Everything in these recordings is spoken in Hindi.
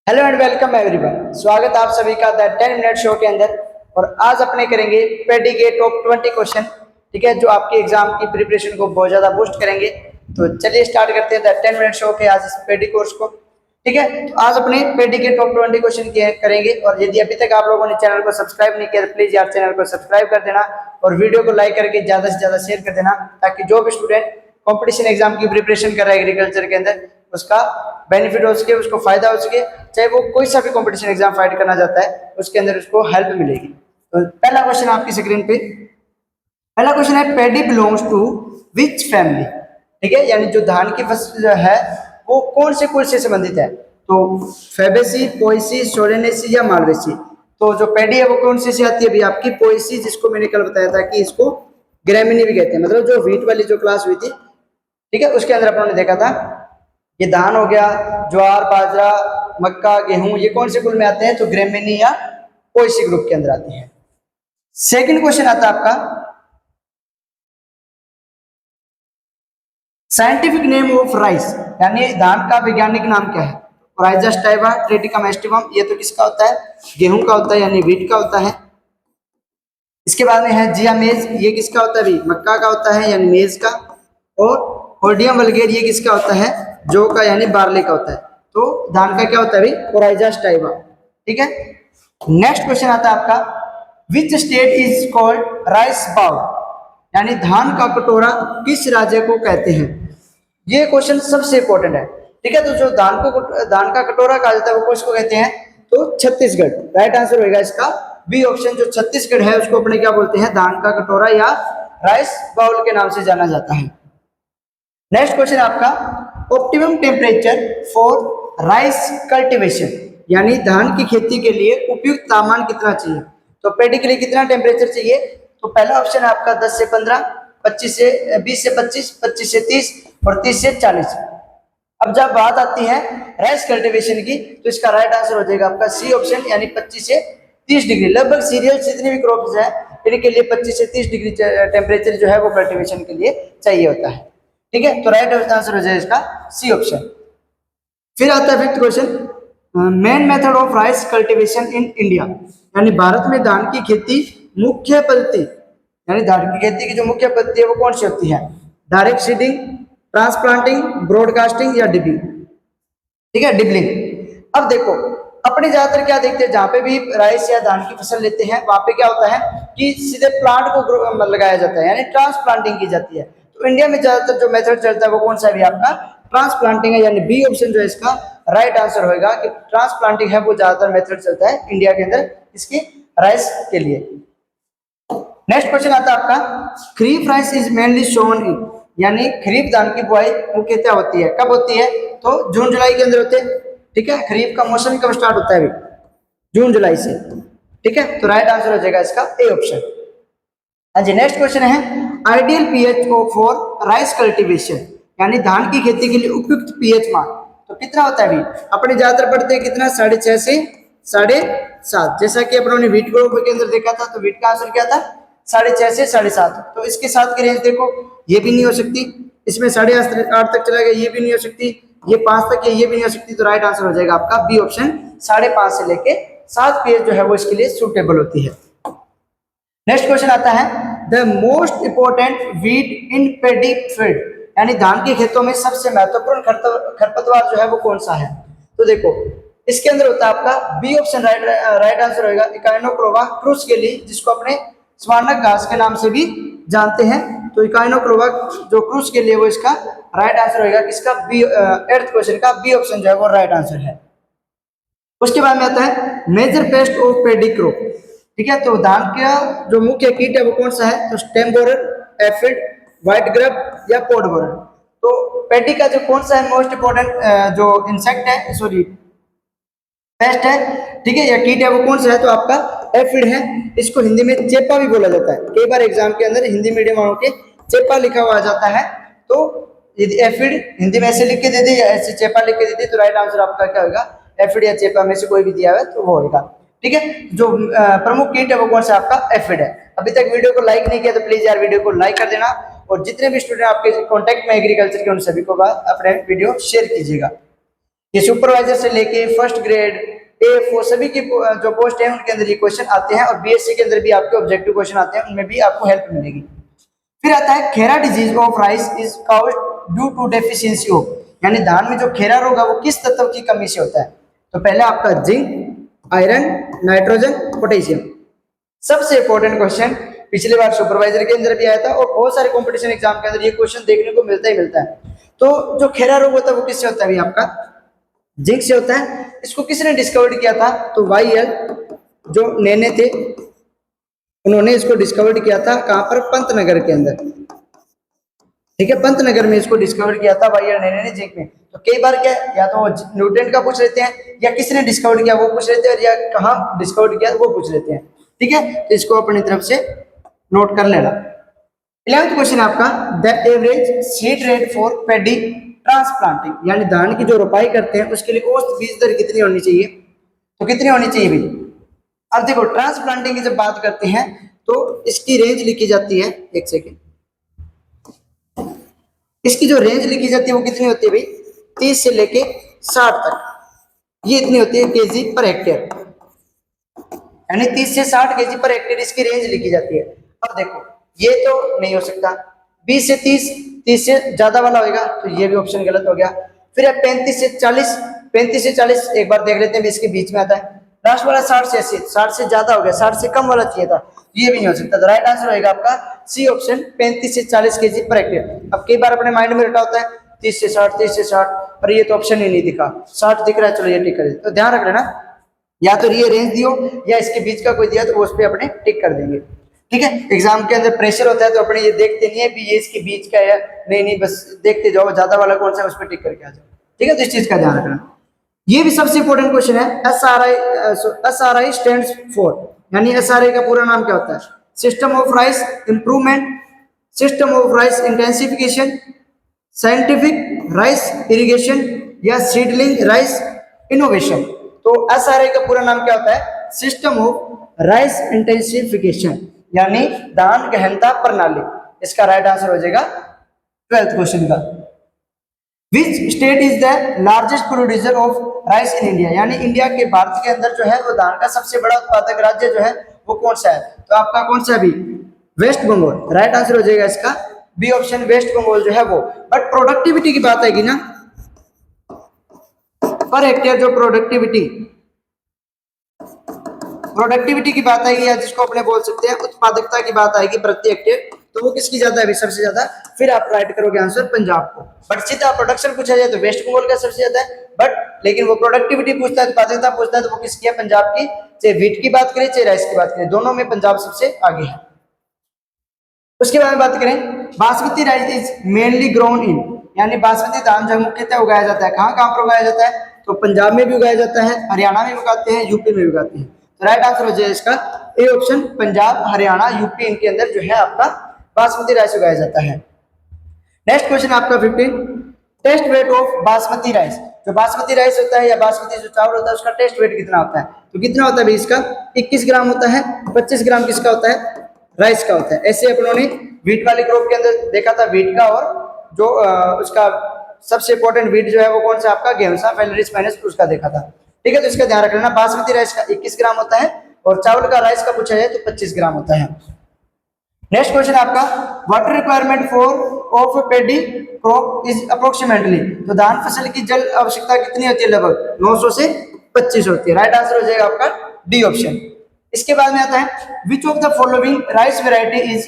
Hello and welcome everyone. स्वागत आप सभी का द 10 मिनट शो के अंदर। और आज अपने करेंगे पेडी के टॉप 20 क्वेश्चन, ठीक है, जो आपके एग्जाम की प्रिपरेशन को बहुत ज़्यादा बूस्ट करेंगे। तो चलिए स्टार्ट करते हैं द 10 मिनट शो के आज इस पेडी कोर्स को। ठीक है, तो आज अपने पेडी के टॉप 20 क्वेश्चन करेंगे। और यदि अभी तक आप लोगों ने चैनल को सब्सक्राइब नहीं किया तो प्लीज़ यार चैनल को सब्सक्राइब कर देना और वीडियो को लाइक करके ज़्यादा से ज़्यादा शेयर कर देना, ताकि जो भी स्टूडेंट कंपटीशन एग्जाम की प्रिपरेशन कर रहा है एग्रीकल्चर के अंदर उसका बेनिफिट हो सके, उसको फायदा हो सके। चाहे वो कोई सा भी कंपटीशन एग्जाम फाइट करना चाहता है उसके अंदर उसको हेल्प मिलेगी। तो पहला क्वेश्चन आपकी स्क्रीन पे, पहला क्वेश्चन है पेडी बिलोंग्स टू विच फैमिली। ठीक है, यानी जो धान की फसल है वो कौन से कुल से संबंधित है। तो फैबेसी, पोएसी, सोलेनेसी या मालवेसी। तो जो पेडी है वो कौन से आती है? अभी आपकी पोएसी, जिसको मैंने कल बताया था कि इसको ग्रेमिनी भी कहते हैं, मतलब जो व्हीट वाली जो क्लास हुई थी, ठीक है, उसके अंदर अपन ने देखा था ये धान हो गया, ज्वार, बाजरा, मक्का, गेहूं, ये कौन से कुल में आते हैं? तो ग्रेमिनी या पोएसी ग्रुप के अंदर आती है। सेकंड क्वेश्चन आता है आपका, साइंटिफिक नेम ऑफ राइस, यानी धान का वैज्ञानिक नाम क्या है? राइजस टाइवा, ट्रेटिकम एस्टिवम, ये तो किसका होता है? गेहूं का होता है, यानी व्हीट का होता है। इसके बाद में है जिया मेज, ये किसका होता है? भी मक्का का होता है, यानी मेज का। और होर्डियम वल्गेर, ये किसका होता है? जौ का, यानी बार्ले का होता है। तो धान का क्या होता है? भी ओराइजस टाइवा। ठीक है, नेक्स्ट क्वेश्चन आता है आपका, which state is called rice bowl, यानी धान का कटोरा किस राज्य को कहते हैं? ये क्वेश्चन सबसे इंपॉर्टेंट है। ठीक है, तो जो धान का कटोरा कहा जाता है वो किसको कहते हैं? तो छत्तीसगढ़। राइट आंसर होगा इसका बी ऑप्शन, जो छत्तीसगढ़ है उसको अपने क्या बोलते हैं? धान का कटोरा या राइस बाउल के नाम से जाना जाता है। नेक्स्ट क्वेश्चन आपका, optimum temperature for rice cultivation, यानी धान की खेती के लिए उपयुक्त तापमान कितना चाहिए? तो पेडी के लिए कितना टेम्परेचर चाहिए? तो पहला ऑप्शन है आपका 10 से 15, 20 से 25, 25 से 30 और 30 से 40। अब जब बात आती है राइस कल्टीवेशन की तो इसका राइट आंसर हो जाएगा आपका सी ऑप्शन, यानी 25 से 30 डिग्री। लगभग सीरियल्स जितनी भी क्रॉप्स है इनके लिए 25 से 30 डिग्री टेम्परेचर जो है वो कल्टीवेशन के लिए चाहिए होता है। ठीक है, तो राइट आंसर हो जाएगा इसका सी ऑप्शन। फिर आता है fifth question, main method of rice cultivation in India, यानी भारत में धान की खेती मुख्य पद्धति, यानी धान की खेती की जो मुख्य पद्धति है वो कौन सी होती है? डायरेक्ट सीडिंग, ट्रांसप्लांटिंग, ब्रॉडकास्टिंग या डिबिंग। ठीक है, डिबलिंग। अब देखो, अपने ज्यादातर क्या देखते हैं, जहाँ पे भी राइस या धान की फसल लेते हैं वहां पे क्या होता है कि सीधे प्लांट को लगाया जाता है, यानी ट्रांसप्लांटिंग की जाती है। तो इंडिया में ज्यादातर जो मेथड चलता है वो कौन सा है? आपका ट्रांसप्लांटिंग है, यानी बी ऑप्शन जो है इसका राइट आंसर होगा कि ट्रांसप्लांटिंग है वो ज्यादातर मेथड चलता है इंडिया के अंदर इसकी राइस के लिए। नेक्स्ट क्वेश्चन आता है आपका, खरीफ राइस इज मेनली सोन इन, यानी खरीफ धान की बुआई मुख्यतः होती है, कब होती है? तो जून जुलाई के अंदर होते हैं। ठीक है, खरीफ का मौसम कब स्टार्ट होता है? अभी जून जुलाई से। ठीक है, तो राइट आंसर हो जाएगा इसका ए ऑप्शन। हाँ जी, नेक्स्ट क्वेश्चन है, ideal pH for rice cultivation, यानी धान की खेती के लिए उपयुक्त पीएच मान तो कितना होता है? अभी अपने ज्यादातर पढ़ते हैं कितना? 6.5 से 7.5। जैसा कि अपनों ने व्हीट ग्रुप के अंदर देखा था तो व्हीट का आंसर क्या था? 6.5 से 7.5। तो इसके साथ की रेंज देखो, ये भी नहीं हो सकती, इसमें 8.5 तक चला गया, ये भी नहीं हो सकती, ये 5 तक है, ये भी नहीं हो सकती। तो राइट आंसर हो जाएगा आपका बी ऑप्शन, 5.5 से लेके 7 पीएच जो है वो इसके लिए सुटेबल होती है। नेक्स्ट क्वेश्चन आता है, the most important weed in pedi field, यानी धान के खेतों में सबसे महत्वपूर्ण खरपतवार जो है वो कौन सा है? तो देखो, इसके अंदर होता है आपका बी ऑप्शन, राइट आंसर होगा इकाइनोक्लोवा क्रूस्केली, जिसको अपने स्वर्णक घास के नाम से भी जानते हैं। तो इकाइनोक्लोवा जो क्रूस के लिए वो इसका राइट आंसर होगा किसका? बी, एर्थ क्वेश्चन का बी ऑप्शन जो है वो राइट आंसर है। उसके बाद में आता है major pest of paddy crop. ठीक है, तो धान का जो मुख्य कीट है वो कौन सा है? तो stem borer, aphid, white grub या पॉड बोरर। तो पेडी का जो कौन सा है मोस्ट इंपोर्टेंट जो इंसेक्ट है, सॉरी पेस्ट है, ठीक है, या कीट है वो कौन सा है? तो आपका एफिड है। इसको हिंदी में चेपा भी बोला जाता है, कई बार एग्जाम के अंदर हिंदी मीडियम वालों के चेपा लिखा हुआ आ जाता है। तो यदि एफिड हिंदी में ऐसे लिख के दे दी या ऐसे चेपा लिख के दे दी तो राइट आंसर आपका क्या होगा? एफिड या चेपा में से कोई भी दिया हुआ है तो वो होगा। ठीक है, जो प्रमुख कीट है वो कौन सा? आपका एफिड है। अभी तक वीडियो को लाइक नहीं किया तो प्लीज यार वीडियो को लाइक कर देना और जितने भी स्टूडेंट आपके कॉन्टेक्ट में एग्रीकल्चर के उन सभी को अपने वीडियो शेयर कीजिएगा। ये सुपरवाइजर से लेके फर्स्ट ग्रेड AFO सभी की जो पोस्ट है उनके अंदर ये क्वेश्चन आते हैं, और BSc के अंदर भी आपके ऑब्जेक्टिव क्वेश्चन आते हैं, उनमें भी आपको हेल्प मिलेगी। फिर आता है Khaira disease of rice is caused due to deficiency of, यानी धान में जो खेरा रोग है वो किस तत्व की कमी से होता है। तो पहले आपका जिंक, आयरन, नाइट्रोजन, पोटेशियम। सबसे इंपॉर्टेंट क्वेश्चन, पिछले बार सुपरवाइजर के अंदर भी आया था और बहुत सारे कंपटीशन एग्जाम के अंदर ये क्वेश्चन देखने को मिलता ही मिलता है। तो जो खेरा रोग होता है वो किससे होता है? अभी आपका जिंक से होता है। इसको किसने डिस्कवर किया था? तो YL जो नेने थे उन्होंने इसको डिस्कवर किया था। कहां पर? पंतनगर के अंदर, ठीक है, पंतनगर में इसको डिस्कवर किया था YL नेने ने जिंक में। तो कई बार क्या, या तो न्यूटन का पूछ लेते हैं, या किसने डिस्कवर किया वो पूछ लेते हैं, या कहाँ डिस्कवर किया वो पूछ लेते हैं, ठीक है। तो इसको अपनी तरफ से नोट कर लेना। 11th क्वेश्चन आपका, the average seed rate for paddy transplanting, यानी धान की जो रोपाई करते हैं उसके लिए औसत बीज दर कितनी होनी चाहिए? तो कितनी होनी चाहिए भाई? अब देखो, ट्रांसप्लांटिंग की जब बात करते हैं तो इसकी रेंज लिखी जाती है, एक सेकेंड, इसकी जो रेंज लिखी जाती है वो कितनी होती है भाई? 30 से लेके 60 तक, ये इतनी होती है केजी पर हेक्टेयर, यानी 30 से 60 केजी पर हेक्टेयर इसकी रेंज लिखी जाती है। अब देखो, ये तो नहीं हो सकता, 20 से 30, 30 से ज्यादा वाला होगा, तो ये भी ऑप्शन गलत हो गया। फिर अब 35 से 40, 35 से 40 एक बार देख लेते हैं, इसके बीच में आता है। लास्ट वाला 60 से 80, 60 से ज्यादा हो गया, 60 से कम वाला चाहिए था, ये भी नहीं हो सकता। तो राइट आंसर होगा आपका सी ऑप्शन, 35 से 40 केजी पर हेक्टेयर। अब कई बार अपने माइंड में रटा होता है 30 से 60, 30 से 60, पर ये तो ऑप्शन ही नहीं दिखा, 60 दिख रहा है, चलो ये टिक कर देते। तो ध्यान रख लेना, या तो ये रेंज दियो या इसके बीच का कोई दिया तो वो उस पर अपने टिक कर देंगे, ठीक है। एग्जाम के अंदर प्रेशर होता है तो अपने ये देखते नहीं है भी ये इसके बीच का है, नहीं नहीं, बस देखते जाओ ज्यादा वाला कौन सा है उस पर टिक करके आ जाओ, ठीक है। तो इस चीज का ध्यान रखना। ये भी सबसे इंपॉर्टेंट क्वेश्चन है, SRI स्टैंड्स फॉर, यानी SRI का पूरा नाम क्या होता है? System of rice improvement, system of rice intensification, scientific rice irrigation, या सीडलिंग राइस इनोवेशन। तो SRI का पूरा नाम क्या होता है? सिस्टम ऑफ राइस इंटेंसिफिकेशन, यानी धान गहनता प्रणाली। इसका राइट आंसर हो जाएगा 12th क्वेश्चन का। विच state is the largest producer of rice in India, यानी इंडिया के, भारत के अंदर जो है वो धान का सबसे बड़ा उत्पादक राज्य जो है वो कौन सा है? तो आपका कौन सा भी? वेस्ट बंगाल। राइट आंसर हो जाएगा इसका बी ऑप्शन, वेस्ट बंगाल जो है वो। बट प्रोडक्टिविटी की बात आएगी ना, पर हेक्टेयर जो प्रोडक्टिविटी की बात आएगी, या जिसको अपने बोल सकते हैं उत्पादकता की बात आएगी प्रति हेक्टेयर, तो वो किसकी ज्यादा है अभी? सबसे ज्यादा। फिर आप राइट करोगे आंसर पंजाब को। बट सीधा प्रोडक्शन पूछा जाए तो वेस्ट बंगाल का सबसे ज्यादा है, बट लेकिन वो प्रोडक्टिविटी पूछता है, उत्पादकता पूछता है, तो वो किसकी है? पंजाब की। चाहे व्हीट की बात करें चाहे राइस की बात करें, दोनों में पंजाब सबसे आगे है। उसके बाद में बात करें, basmati rice is mainly grown in, यानी बासमती धान जो मुख्यतः उगाया जाता है कहाँ कहाँ पर उगाया जाता है? तो पंजाब में भी उगाया जाता है, हरियाणा में उगाते हैं, यूपी में उगाते हैं। तो राइट आंसर हो जाएगा इसका A option, Punjab, Haryana, UP, इनके अंदर जो है आपका बासमती राइस उगाया जाता है। नेक्स्ट क्वेश्चन आपका 15, test weight of basmati rice. जो बासमती राइस होता है या बासमती जो चावल होता है उसका टेस्ट वेट कितना होता है? तो कितना होता है भाई इसका? 21 ग्राम होता है। 25 ग्राम किसका होता है? राइस का होता है। ऐसे अपनों ने व्हीट वाले क्रॉप के अंदर देखा था, व्हीट का, और जो उसका सबसे इंपॉर्टेंट व्हीट जो है वो कौन सा आपका? गेहूं सा, फेलरिस माइनस, उसका देखा था, ठीक है। तो इसका ध्यान रख लेना, बासमती राइस का 21 ग्राम होता है, और चावल का राइस का पूछा जाए तो 25 ग्राम होता है। नेक्स्ट क्वेश्चन आपका, water requirement for of paddy crop is approximately. तो धान फसल की जल आवश्यकता कितनी होती है? लगभग 900 से 25 होती है। राइट आंसर हो जाएगा आपका डी ऑप्शन। इसके बाद में आता है, which of the following rice variety is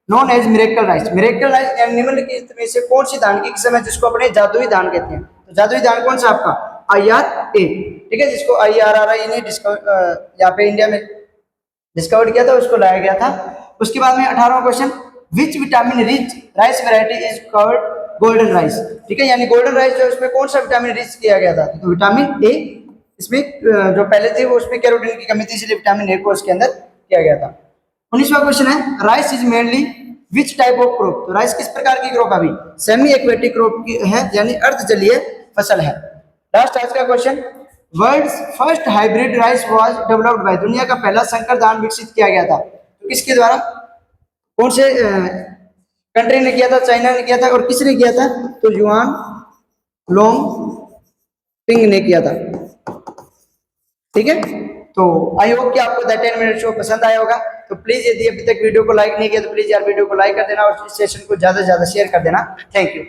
known as miracle rice. Miracle rice यानी निम्नलिखित में से कौन सी धान की किस्म है जिसको अपने जादुई धान कहते हैं? तो जादुई धान कौन सा आपका? IRA, ठीक है, जिसको IRRI ने यहाँ पे इंडिया में डिस्कवर किया था, उसको लाया गया था। उसके बाद में 18वां question, which vitamin rich rice variety is called golden rice, ठीक है, यानी गोल्डन राइस जो इसमें कौन सा विटामिन रिच किया गया था? तो विटामिन ए, इसमें जो पहले थे वो उसमें कैरोटीन की कमी थी, इसलिए विटामिन ए को उसके अंदर किया गया था। 19वां क्वेश्चन है, rice is mainly which type of crop. तो राइस किस प्रकार की क्रॉप अभी? सेमी एक्वेटिक क्रॉप है, यानी अर्धजलीय फसल है। लास्ट आज का question, world's first hybrid rice was developed by. दुनिया का पहला संकर धान विकसित किया गया था, तो किसके द्वारा? कौन से कंट्री ने किया था? चाइना ने किया था। और किसने किया था? तो युआन लोंग पिंग ने किया था। ठीक है, तो आई होप कि आपको द 10 मिनट शो पसंद आया होगा। तो प्लीज यदि अभी तक वीडियो को लाइक नहीं किया तो प्लीज यार वीडियो को लाइक कर देना और इस सेशन को ज्यादा से ज्यादा शेयर कर देना। Thank you.